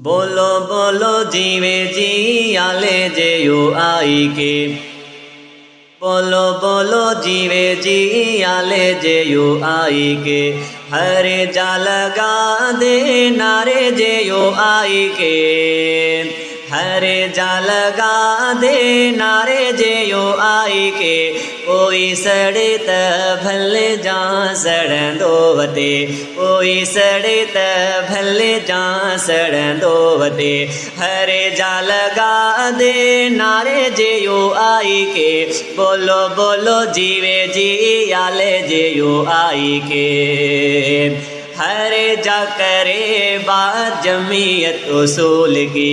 बोलो बोलो जीवे जी आले जे यू आई के। बोलो बोलो जीवे जी आले जे यू आई के। हरे जा लगा दे नारे जे यू आई के। हरे जा लगा दे नारे जे यू आई के। कोई सड़े त भले जा सड़ंदो वते। कोई सड़े त भले जा सड़ंदो वते। हरे जा लगा दे नारे जे यू आई के। बोलो बोलो जीवे जी आले जे यू आई के। हरे जा करे बात जमीयत उसूल की।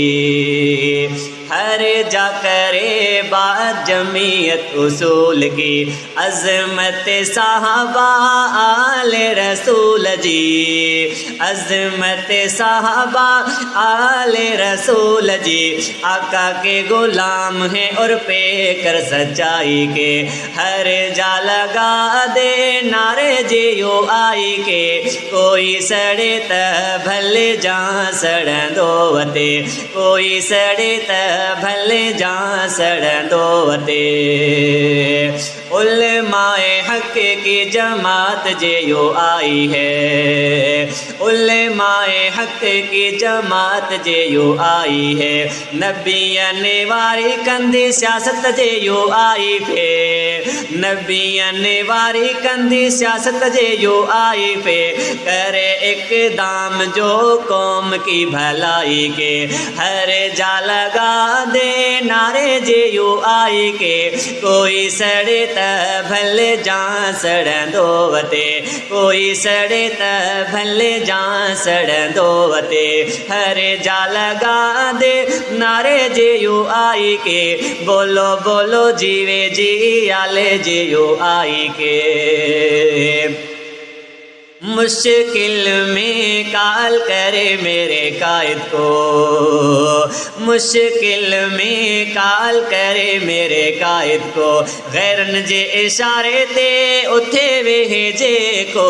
हरे जा करे बात जमीयत उसूल की। अज़मत साहबा आले रसूल जी। अज़मत साहबा आले रसूल जी। आका के गुलाम हैं और पे कर सच्चाई के। हरे जा लगा दे नारे जे यू आई के। कोई सड़े त भले जा सड़ंदो वते। कोई सड़े त भले जा सड़ंदो वते। उलमाए हक की जमात जे यू आई है। उलमाए हक की जमात जे यू आई है। नबियन वारी कंदी सियासत जे यू आई पे। नबियन वारी कंदी सियासत जे यू आई पे। करे इक़दाम जो कौम की भलाई के। हरे जा लगा दे नारे जे यू आई के। कोई सड़े त भले जा सड़ंदो वते। कोई सड़े त भले जा सड़ंदो वते। हरे जा लगा दे नारे जे यू आई के। बोलो बोलो जीवे जी आले जे यू आई के। मुश्किल में काल करे मेरे कायद को। मुश्किल में काल करे मेरे कायद को। गैरन जे इशारे ते उथे वेहे को।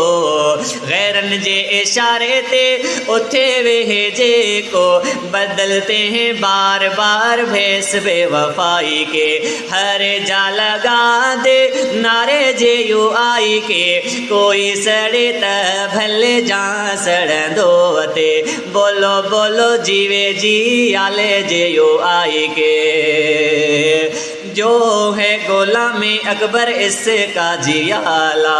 गैरन जे इशारे ते उथे वेहे को। बदलते हैं बार बार भेस बेवफाई के। हरे जा लगा दे नारे जे यू आई के। कोई सड़े त भले जा सड़ंदो वते। बोलो बोलो जीवे जी आले जे यू आई के। जो है गुलामी अकबर इसका जियाला।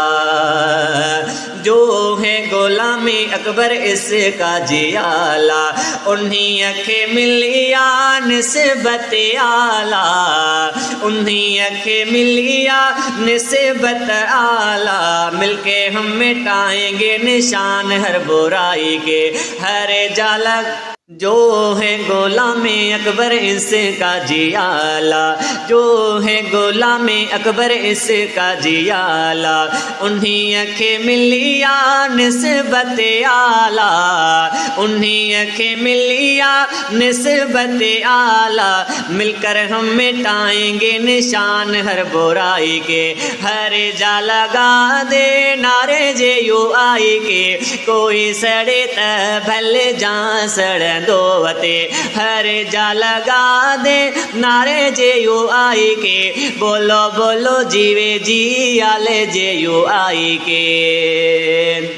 जो है गुलामी अकबर इसका जियाला। उन्हीं अखे मिलिया निस्बत आला। उन्हीं अखे मिलिया निस्बत आला। मिलके हम मिटाएंगे निशान हर बुराई के। हरे जाला जो है गुलामी अकबर इसका जियाला। जो है गुलामी अकबर इसका जियाला। उन्हीं अखे मिलिया निस्बत आला। उन्हीं अखे मिलिया निस्बत आला। मिलकर हम मिटाएंगे निशान हर बुराई के। हरे जा लगा दे नारे जे यू आई के। कोई सड़े त भले जा सड़ंदो वते। हरे जा लगा दे नारे जे यू आई के। बोलो बोलो जीवे जी आले जे यू आई के।